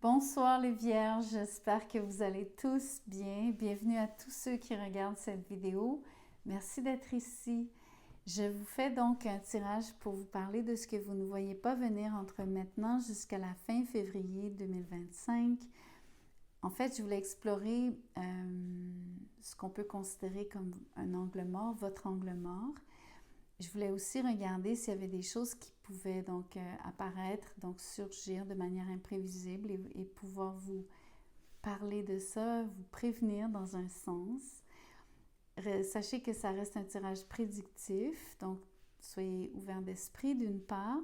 Bonsoir les vierges, j'espère que vous allez tous bien. Bienvenue à tous ceux qui regardent cette vidéo. Merci d'être ici. Je vous fais donc un tirage pour vous parler de ce que vous ne voyez pas venir entre maintenant jusqu'à la fin février 2025. En fait, je voulais explorer ce qu'on peut considérer comme un angle mort, votre angle mort. Je voulais aussi regarder s'il y avait des choses qui pouvaient donc apparaître, donc surgir de manière imprévisible et pouvoir vous parler de ça, vous prévenir dans un sens. Sachez que ça reste un tirage prédictif, donc soyez ouverts d'esprit d'une part,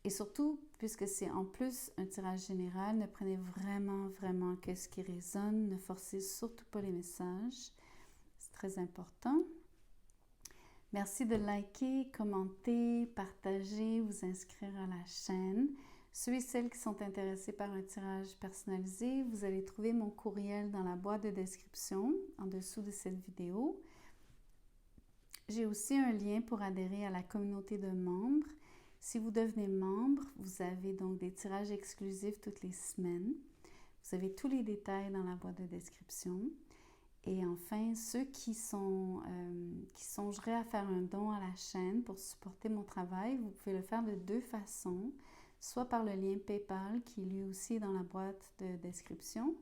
et surtout, puisque c'est en plus un tirage général, ne prenez vraiment que ce qui résonne, ne forcez surtout pas les messages, c'est très important. Merci de liker, commenter, partager, vous inscrire à la chaîne. Ceux et celles qui sont intéressés par un tirage personnalisé, vous allez trouver mon courriel dans la boîte de description en dessous de cette vidéo. J'ai aussi un lien pour adhérer à la communauté de membres. Si vous devenez membre, vous avez donc des tirages exclusifs toutes les semaines. Vous avez tous les détails dans la boîte de description. Et enfin, ceux qui songeraient à faire un don à la chaîne pour supporter mon travail, vous pouvez le faire de deux façons, soit par le lien PayPal qui lui aussi est dans la boîte de description,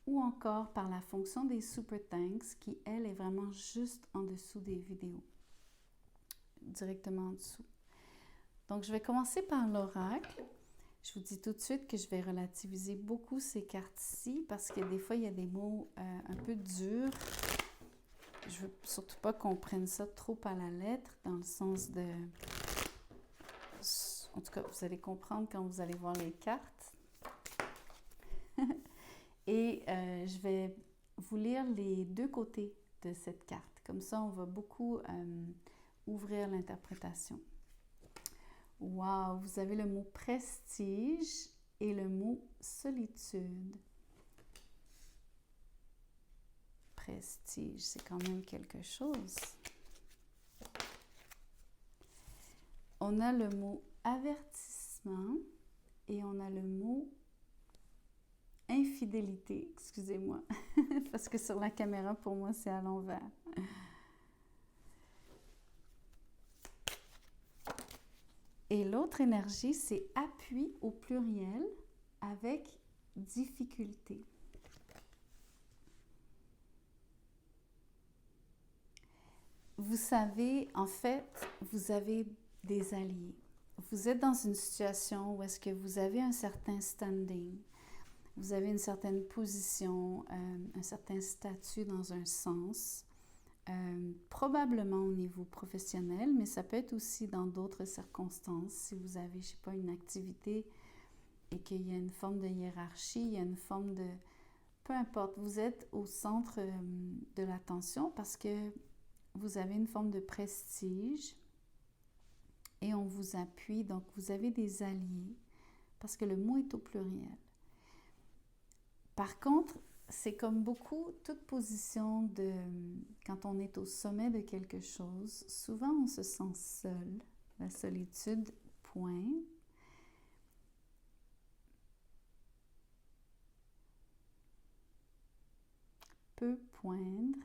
ou encore par la fonction des Super Thanks qui, elle, est vraiment juste en dessous des vidéos, directement en dessous. Donc, je vais commencer par l'oracle. Je vous dis tout de suite que je vais relativiser beaucoup ces cartes-ci parce que des fois, il y a des mots un peu durs. Je veux surtout pas qu'on prenne ça trop à la lettre, dans le sens de... En tout cas, vous allez comprendre quand vous allez voir les cartes. Et je vais vous lire les deux côtés de cette carte. Comme ça, on va beaucoup ouvrir l'interprétation. Wow! Vous avez le mot prestige et le mot solitude. Prestige, c'est quand même quelque chose. On a le mot avertissement et on a le mot infidélité. Excusez-moi, parce que sur la caméra, pour moi, c'est à l'envers. Et l'autre énergie, c'est appui au pluriel avec difficulté. Vous savez, en fait, vous avez des alliés. Vous êtes dans une situation où est-ce que vous avez un certain standing, vous avez une certaine position, un certain statut dans un sens, probablement au niveau professionnel, mais ça peut être aussi dans d'autres circonstances. Si vous avez, je ne sais pas, une activité et qu'il y a une forme de hiérarchie, il y a une forme de... Peu importe, vous êtes au centre de l'attention parce que vous avez une forme de prestige et on vous appuie, donc vous avez des alliés parce que le mot est au pluriel. Par contre, c'est comme beaucoup, toute position de... Quand on est au sommet de quelque chose, souvent on se sent seul. La solitude pointe. Peut poindre.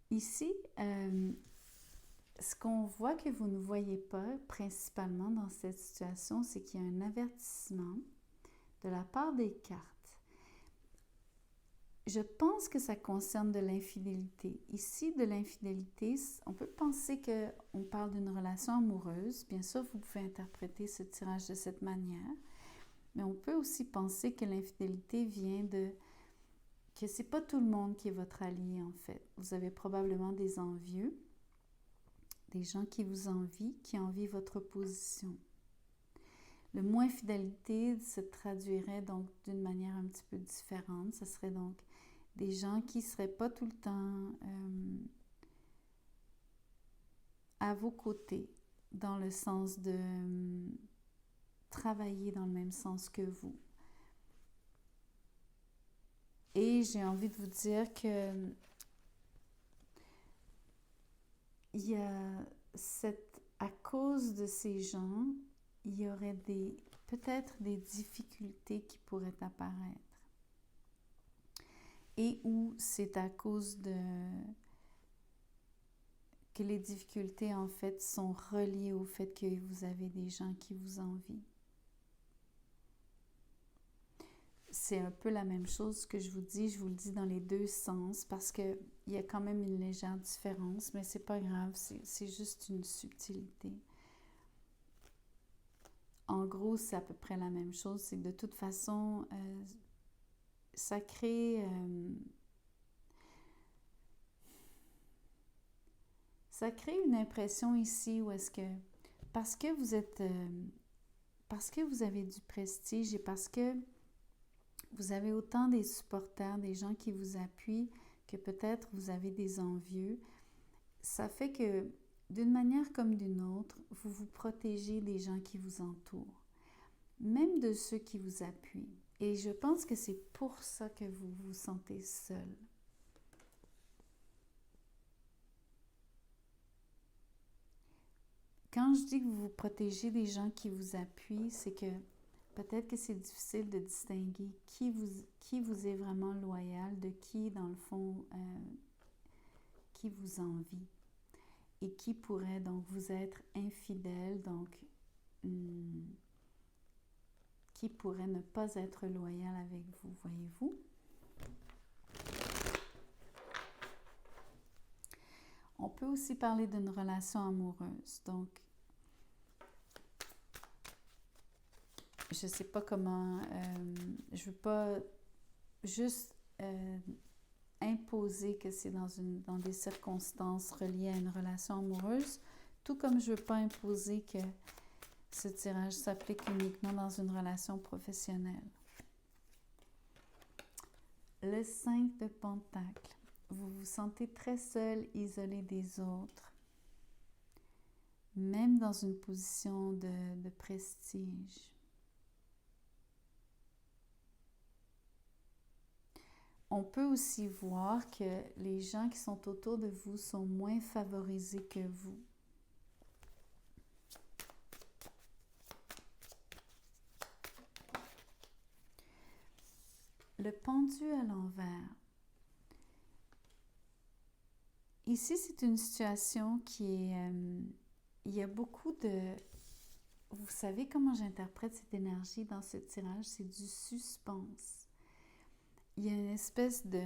Ici, ce qu'on voit que vous ne voyez pas principalement dans cette situation, c'est qu'il y a un avertissement de la part des cartes. Je pense que ça concerne de l'infidélité. Ici, de l'infidélité, on peut penser qu'on parle d'une relation amoureuse. Bien sûr, vous pouvez interpréter ce tirage de cette manière. Mais on peut aussi penser que l'infidélité vient de... que c'est pas tout le monde qui est votre allié, en fait. Vous avez probablement des envieux, des gens qui vous envient, qui envient votre position. Le mot infidélité se traduirait donc d'une manière un petit peu différente. Ce serait donc des gens qui ne seraient pas tout le temps à vos côtés, dans le sens de travailler dans le même sens que vous. Et j'ai envie de vous dire que il y a à cause de ces gens, il y aurait des peut-être des difficultés qui pourraient apparaître. Et où c'est à cause que les difficultés en fait sont reliées au fait que vous avez des gens qui vous envient. C'est un peu la même chose que je vous le dis dans les deux sens parce qu'il y a quand même une légère différence, mais c'est pas grave, c'est juste une subtilité. En gros, c'est à peu près la même chose, c'est que de toute façon, ça crée une impression ici où est-ce que parce que vous êtes parce que vous avez du prestige et parce que vous avez autant des supporters, des gens qui vous appuient, que peut-être vous avez des envieux, ça fait que d'une manière comme d'une autre, vous vous protégez des gens qui vous entourent, même de ceux qui vous appuient. Et je pense que c'est pour ça que vous vous sentez seul. Quand je dis que vous vous protégez des gens qui vous appuient, c'est que peut-être que c'est difficile de distinguer qui vous est vraiment loyal de qui, dans le fond, qui vous envie et qui pourrait donc vous être infidèle, donc qui pourrait ne pas être loyal avec vous, voyez-vous? On peut aussi parler d'une relation amoureuse. Donc, je ne sais pas comment, je ne veux pas juste imposer que c'est dans des circonstances reliées à une relation amoureuse, tout comme je ne veux pas imposer que ce tirage s'applique uniquement dans une relation professionnelle. Le 5 de Pentacles. Vous vous sentez très seul, isolé des autres, même dans une position de prestige. On peut aussi voir que les gens qui sont autour de vous sont moins favorisés que vous. Le pendu à l'envers. Ici, c'est une situation qui est... il y a beaucoup de... Vous savez comment j'interprète cette énergie dans ce tirage? C'est du suspense. Il y a une espèce de...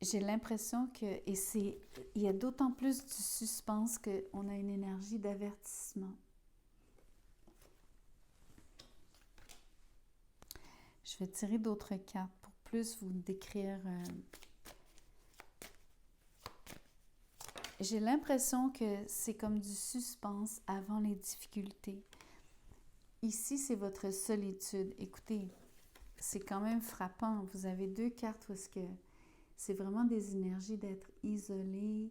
J'ai l'impression que... Et c'est... Il y a d'autant plus du suspense qu'on a une énergie d'avertissement. Je vais tirer d'autres cartes pour plus vous décrire... J'ai l'impression que c'est comme du suspense avant les difficultés. Ici, c'est votre solitude. Écoutez, c'est quand même frappant. Vous avez deux cartes où est-ce que c'est vraiment des énergies d'être isolé,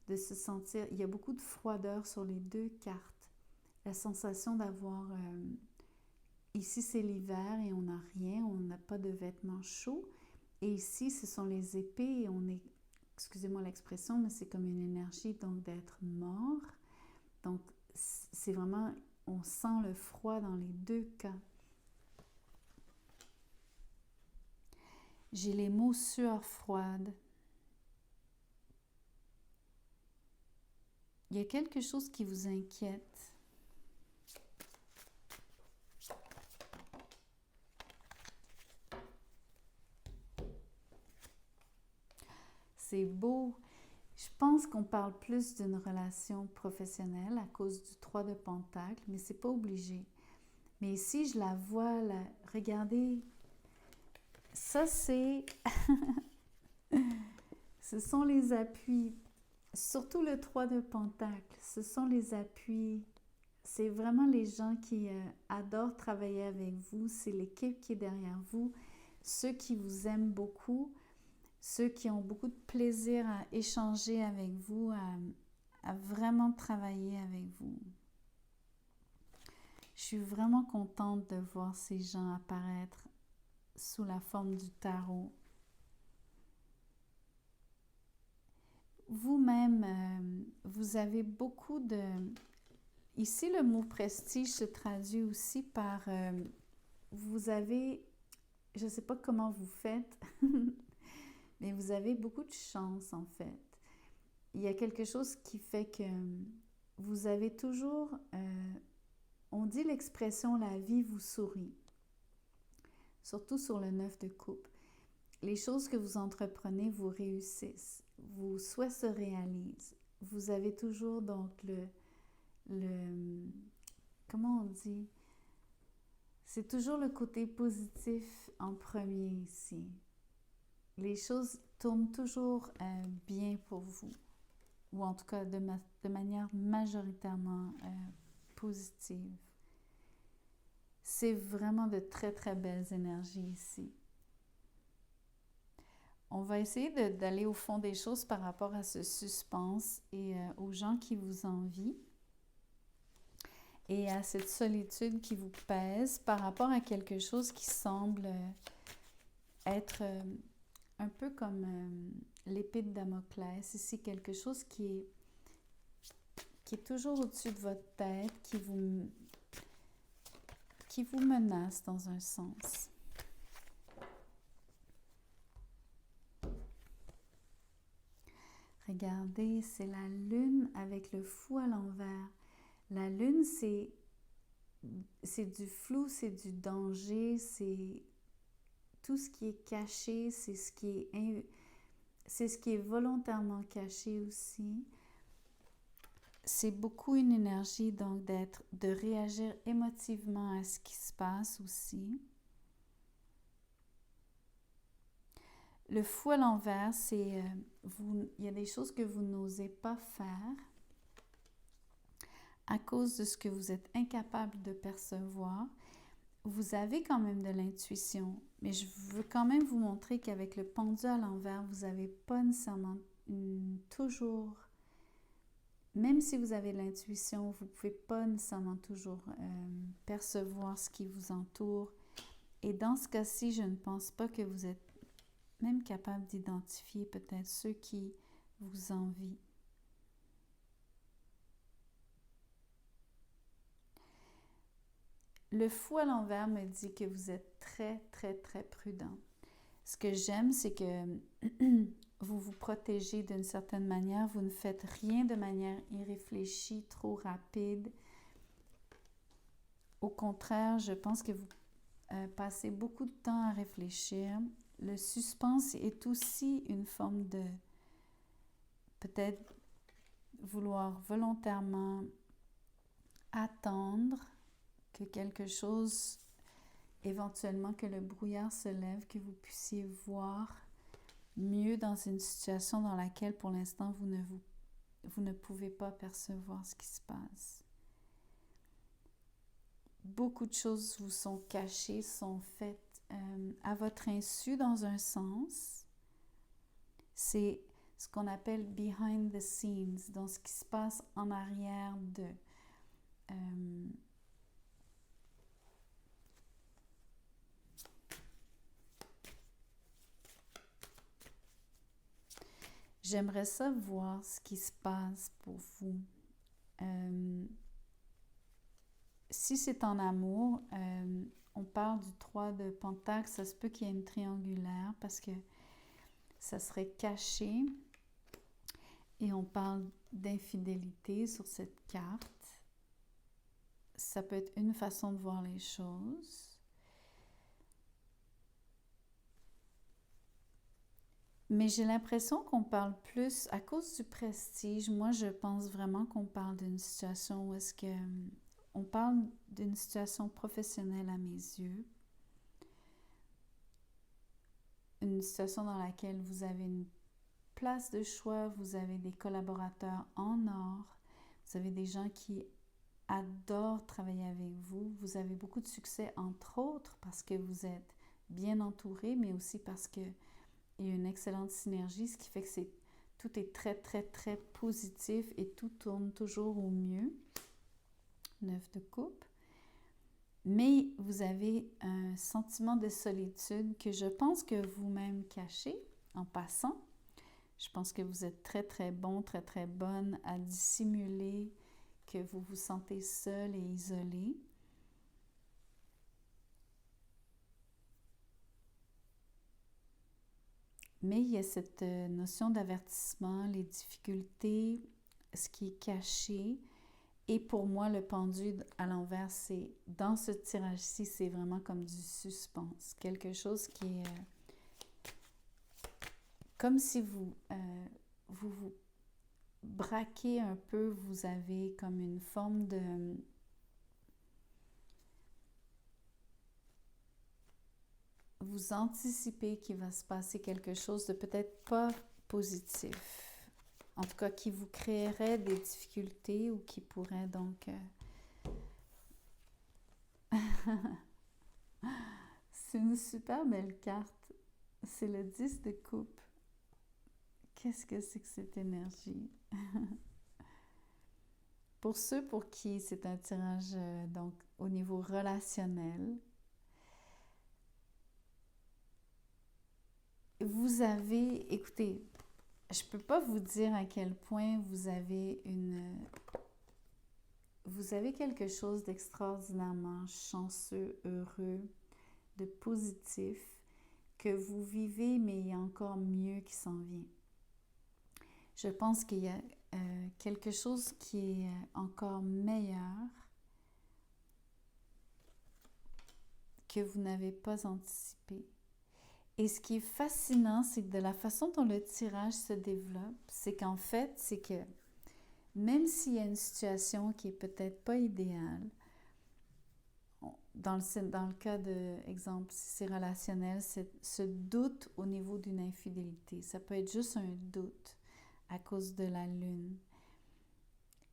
de se sentir... Il y a beaucoup de froideur sur les deux cartes. La sensation d'avoir... ici, c'est l'hiver et on n'a rien, on n'a pas de vêtements chauds. Et ici, ce sont les épées et on est... Excusez-moi l'expression, mais c'est comme une énergie donc d'être mort. Donc, c'est vraiment... On sent le froid dans les deux cas. J'ai les mots sueur froide. Il y a quelque chose qui vous inquiète. C'est beau. Je pense qu'on parle plus d'une relation professionnelle à cause du 3 de Pentacles, mais c'est pas obligé. Mais ici, je la vois, là, regardez, ça c'est... Ce sont les appuis, surtout le 3 de Pentacles, ce sont les appuis. C'est vraiment les gens qui adorent travailler avec vous, c'est l'équipe qui est derrière vous, ceux qui vous aiment beaucoup, ceux qui ont beaucoup de plaisir à échanger avec vous, à vraiment travailler avec vous. Je suis vraiment contente de voir ces gens apparaître sous la forme du tarot. vous-même, vous avez beaucoup de... Ici, le mot prestige se traduit aussi par... vous avez... Je ne sais pas comment vous faites, mais vous avez beaucoup de chance, en fait. Il y a quelque chose qui fait que vous avez toujours... on dit l'expression « la vie vous sourit », surtout sur le 9 de coupe. Les choses que vous entreprenez vous réussissent, vos souhaits se réalisent. Vous avez toujours donc comment on dit? C'est toujours le côté positif en premier ici. Les choses tournent toujours bien pour vous, ou en tout cas de manière majoritairement positive. C'est vraiment de très, très belles énergies ici. On va essayer d'aller au fond des choses par rapport à ce suspense et aux gens qui vous envient et à cette solitude qui vous pèse par rapport à quelque chose qui semble être un peu comme l'épée de Damoclès. Ici, quelque chose qui est toujours au-dessus de votre tête, qui vous menace dans un sens. Regardez, c'est la lune avec le fou à l'envers. La lune, c'est du flou, c'est du danger, c'est tout ce qui est caché, c'est ce qui est volontairement caché aussi. C'est beaucoup une énergie donc de réagir émotivement à ce qui se passe aussi. Le fou à l'envers, c'est il y a des choses que vous n'osez pas faire à cause de ce que vous êtes incapable de percevoir. Vous avez quand même de l'intuition, mais je veux quand même vous montrer qu'avec le pendu à l'envers, vous n'avez pas nécessairement toujours, même si vous avez de l'intuition, vous ne pouvez pas nécessairement toujours percevoir ce qui vous entoure. Et dans ce cas-ci, je ne pense pas que vous êtes même capable d'identifier peut-être ceux qui vous envient. Le fou à l'envers me dit que vous êtes très, très, très prudent. Ce que j'aime, c'est que vous vous protégez d'une certaine manière. Vous ne faites rien de manière irréfléchie, trop rapide. Au contraire, je pense que vous passez beaucoup de temps à réfléchir. Le suspense est aussi une forme de peut-être vouloir volontairement attendre que quelque chose, éventuellement que le brouillard se lève, que vous puissiez voir mieux dans une situation dans laquelle pour l'instant vous ne pouvez pas percevoir ce qui se passe. Beaucoup de choses vous sont cachées, sont faites à votre insu dans un sens. C'est ce qu'on appelle behind the scenes, donc ce qui se passe en arrière de. J'aimerais ça voir ce qui se passe pour vous. Si c'est en amour, on parle du 3 de Pentacle, ça se peut qu'il y ait une triangulaire parce que ça serait caché. Et on parle d'infidélité sur cette carte. Ça peut être une façon de voir les choses. Mais j'ai l'impression qu'on parle plus, à cause du prestige, moi je pense vraiment qu'on parle d'une situation où est-ce que... On parle d'une situation professionnelle à mes yeux. Une situation dans laquelle vous avez une place de choix, vous avez des collaborateurs en or, vous avez des gens qui adorent travailler avec vous, vous avez beaucoup de succès entre autres parce que vous êtes bien entouré, mais aussi parce que il y a une excellente synergie, ce qui fait que tout est très, très, très positif et tout tourne toujours au mieux. 9 de coupe. Mais vous avez un sentiment de solitude que je pense que vous-même cachez en passant. Je pense que vous êtes très, très bon, très, très bonne à dissimuler que vous vous sentez seul et isolé. Mais il y a cette notion d'avertissement, les difficultés, ce qui est caché. Et pour moi, le pendule à l'envers, c'est dans ce tirage-ci, c'est vraiment comme du suspense. Quelque chose qui est comme si vous braquez un peu, vous avez comme une forme de... Vous anticipez qu'il va se passer quelque chose de peut-être pas positif. En tout cas, qui vous créerait des difficultés ou qui pourrait donc... C'est une super belle carte. C'est le 10 de coupe. Qu'est-ce que c'est que cette énergie? Pour ceux pour qui c'est un tirage donc au niveau relationnel, vous avez, écoutez, je ne peux pas vous dire à quel point vous avez quelque chose d'extraordinairement chanceux, heureux, de positif que vous vivez, mais il y a encore mieux qui s'en vient. Je pense qu'il y a quelque chose qui est encore meilleur que vous n'avez pas anticipé. Et ce qui est fascinant, c'est que de la façon dont le tirage se développe, c'est qu'en fait, c'est que même s'il y a une situation qui est peut-être pas idéale, dans le cas de, exemple, si c'est relationnel, c'est ce doute au niveau d'une infidélité. Ça peut être juste un doute à cause de la lune.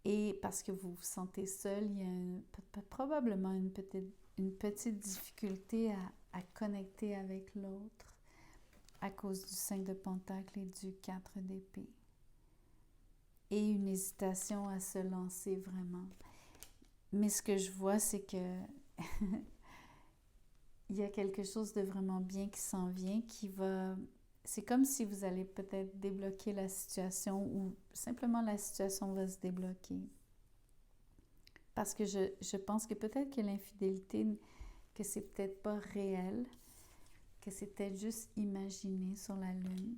Et parce que vous vous sentez seul, il y a probablement une petite difficulté à connecter avec l'autre à cause du 5 de Pentacle et du 4 d'épée. Et une hésitation à se lancer vraiment. Mais ce que je vois, c'est que il y a quelque chose de vraiment bien qui s'en vient, qui va... C'est comme si vous allez peut-être débloquer la situation ou simplement la situation va se débloquer. Parce que je pense que peut-être que l'infidélité, que c'est peut-être pas réel, que c'est peut-être juste imaginé sur la lune.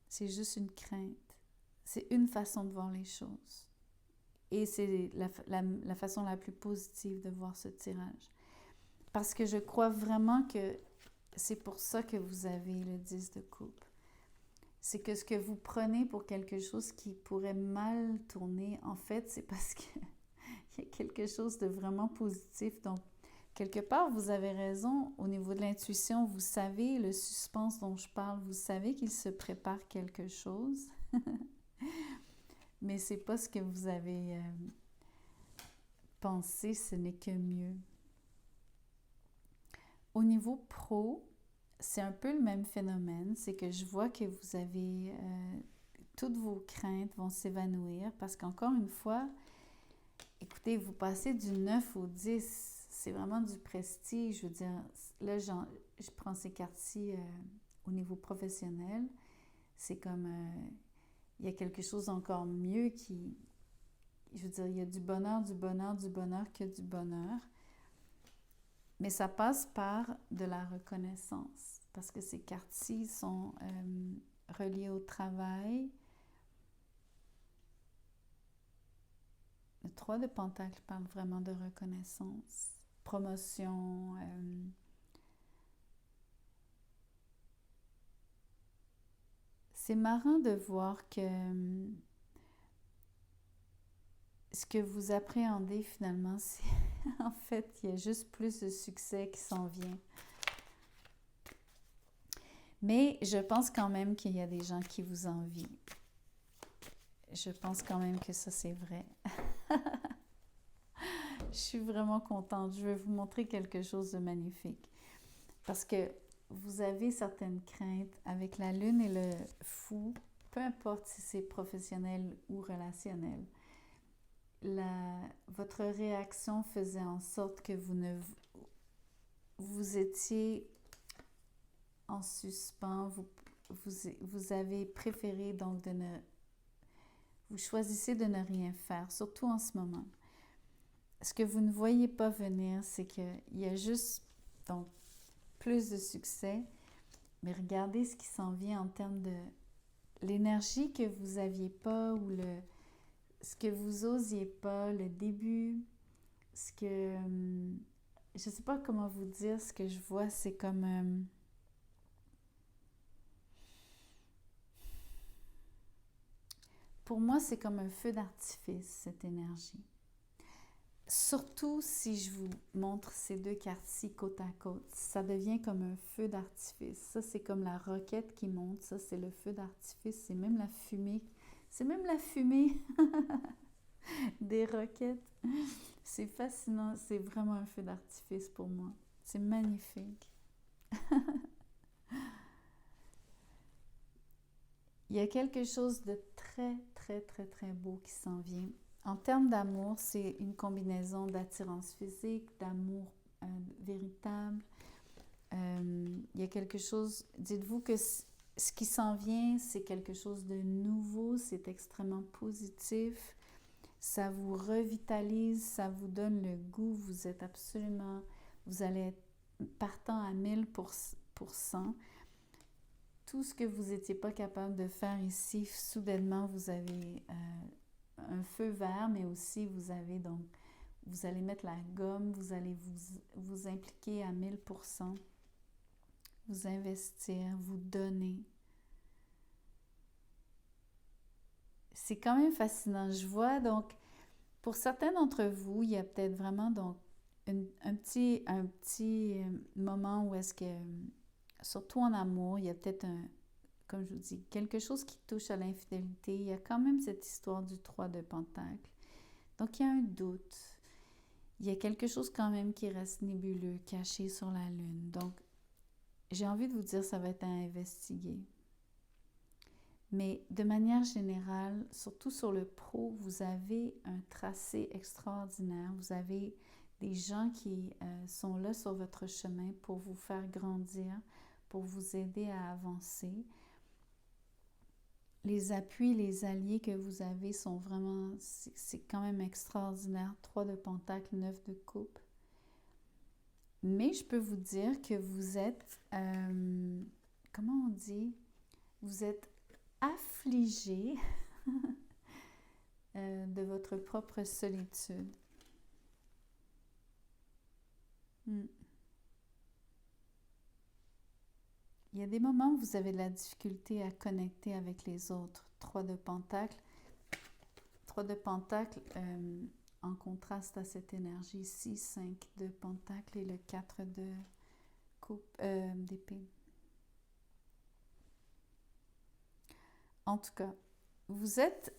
C'est juste une crainte. C'est une façon de voir les choses. Et c'est la façon la plus positive de voir ce tirage. Parce que je crois vraiment que c'est pour ça que vous avez le 10 de coupe. C'est que ce que vous prenez pour quelque chose qui pourrait mal tourner, en fait, c'est parce qu'il y a quelque chose de vraiment positif. Donc, quelque part, vous avez raison. Au niveau de l'intuition, vous savez, le suspense dont je parle, vous savez qu'il se prépare quelque chose. Mais c'est pas ce que vous avez pensé, ce n'est que mieux. Au niveau pro, c'est un peu le même phénomène. C'est que je vois que vous avez... toutes vos craintes vont s'évanouir parce qu'encore une fois, écoutez, vous passez du 9 au 10. C'est vraiment du prestige. Je veux dire, là, je prends ces cartes-ci au niveau professionnel. C'est comme... il y a quelque chose d'encore mieux qui... Je veux dire, il y a du bonheur, du bonheur, du bonheur que du bonheur. Mais ça passe par de la reconnaissance. Parce que ces cartes-ci sont reliées au travail. Le 3 de Pentacle parle vraiment de reconnaissance, promotion. C'est marrant de voir que ce que vous appréhendez finalement, c'est en fait, il y a juste plus de succès qui s'en vient. Mais je pense quand même qu'il y a des gens qui vous envient. Je pense quand même que ça, c'est vrai. Je suis vraiment contente. Je vais vous montrer quelque chose de magnifique. Parce que vous avez certaines craintes avec la lune et le fou, peu importe si c'est professionnel ou relationnel. Votre réaction faisait en sorte que vous étiez en suspens, vous avez préféré donc de ne... Vous choisissez de ne rien faire, surtout en ce moment. Ce que vous ne voyez pas venir, c'est qu'il y a juste donc plus de succès, mais regardez ce qui s'en vient en termes de l'énergie que vous n'aviez pas ou ce que vous osiez pas, le début, ce que... je ne sais pas comment vous dire, ce que je vois, c'est comme... pour moi, c'est comme un feu d'artifice, cette énergie. Surtout si je vous montre ces deux cartes-ci côte à côte, ça devient comme un feu d'artifice. Ça, c'est comme la roquette qui monte, ça, c'est le feu d'artifice, c'est même la fumée. C'est même la fumée des roquettes. C'est fascinant, c'est vraiment un feu d'artifice pour moi. C'est magnifique. Il y a quelque chose de très, très, très, très beau qui s'en vient. En termes d'amour, c'est une combinaison d'attirance physique, d'amour véritable. Il y a quelque chose, dites-vous que ce qui s'en vient, c'est quelque chose de nouveau, c'est extrêmement positif. Ça vous revitalise, ça vous donne le goût, vous êtes absolument, vous allez être partant à 1000%. Tout ce que vous n'étiez pas capable de faire ici, soudainement, vous avez un feu vert, mais aussi vous avez donc, vous allez mettre la gomme, vous allez vous impliquer à 1000%, vous investir, vous donner. C'est quand même fascinant. Je vois donc, pour certains d'entre vous, il y a peut-être vraiment donc un petit moment où est-ce que, surtout en amour, il y a peut-être comme je vous dis, quelque chose qui touche à l'infidélité. Il y a quand même cette histoire du 3 de Pentacle. Donc, il y a un doute. Il y a quelque chose quand même qui reste nébuleux, caché sur la Lune. Donc, j'ai envie de vous dire, ça va être à investiguer. Mais de manière générale, surtout sur le pro, vous avez un tracé extraordinaire. Vous avez des gens qui sont là sur votre chemin pour vous faire grandir, pour vous aider à avancer. Les appuis, les alliés que vous avez sont vraiment, c'est quand même extraordinaire. 3 de Pentacle, 9 de coupe. Mais je peux vous dire que vous êtes, comment on dit? Vous êtes affligé de votre propre solitude. Il y a des moments où vous avez de la difficulté à connecter avec les autres. 3 de Pentacle. 3 de Pentacle en contraste à cette énergie ici. 5 de Pentacle et le 4 de coupe d'épée. En tout cas, vous êtes,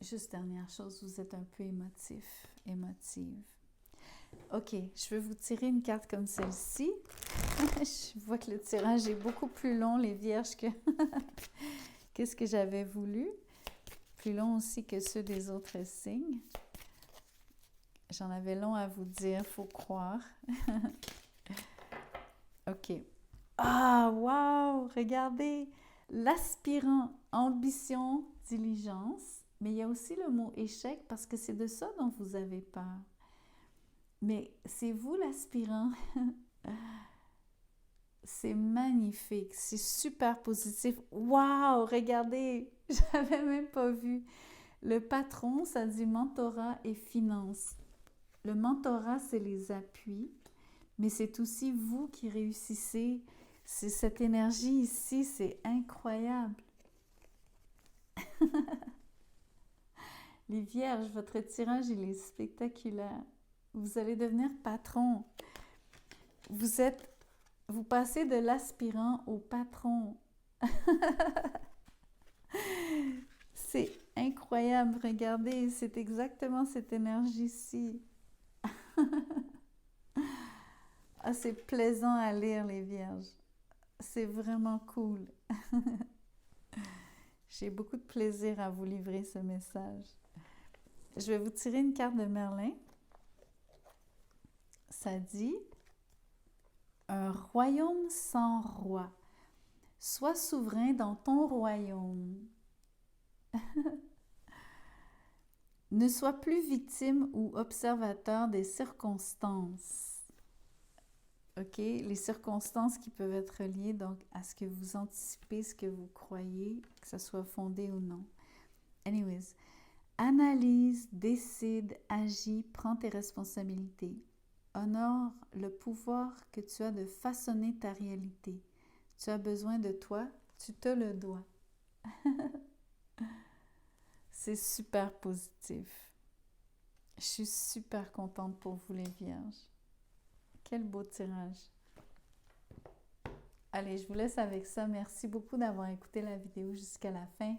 juste dernière chose, vous êtes un peu émotive. Ok, je vais vous tirer une carte comme celle-ci. Je vois que le tirage est beaucoup plus long, les vierges, que qu'est-ce que j'avais voulu. Plus long aussi que ceux des autres signes. J'en avais long à vous dire, faut croire. Ok. Ah, wow! Regardez! L'aspirant, ambition, diligence. Mais il y a aussi le mot échec parce que c'est de ça dont vous avez peur. Mais c'est vous l'aspirant. C'est magnifique, c'est super positif. Waouh, regardez, j'avais même pas vu. Le patron, ça dit mentorat et finance. Le mentorat, c'est les appuis, mais c'est aussi vous qui réussissez. C'est cette énergie ici, c'est incroyable. Les vierges, votre tirage, il est spectaculaire. Vous allez devenir patron. Vous passez de l'aspirant au patron. C'est incroyable, regardez, c'est exactement cette énergie-ci. Ah, c'est plaisant à lire, les vierges. C'est vraiment cool. J'ai beaucoup de plaisir à vous livrer ce message. Je vais vous tirer une carte de Merlin. Ça dit « Un royaume sans roi ». Sois souverain dans ton royaume. Ne sois plus victime ou observateur des circonstances. OK? Les circonstances qui peuvent être liées donc à ce que vous anticipez, ce que vous croyez, que ce soit fondé ou non. Anyways, analyse, décide, agis, prends tes responsabilités. Honore le pouvoir que tu as de façonner ta réalité. Tu as besoin de toi, tu te le dois. C'est super positif. Je suis super contente pour vous les vierges. Quel beau tirage. Allez, je vous laisse avec ça. Merci beaucoup d'avoir écouté la vidéo jusqu'à la fin.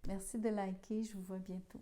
Merci de liker. Je vous vois bientôt.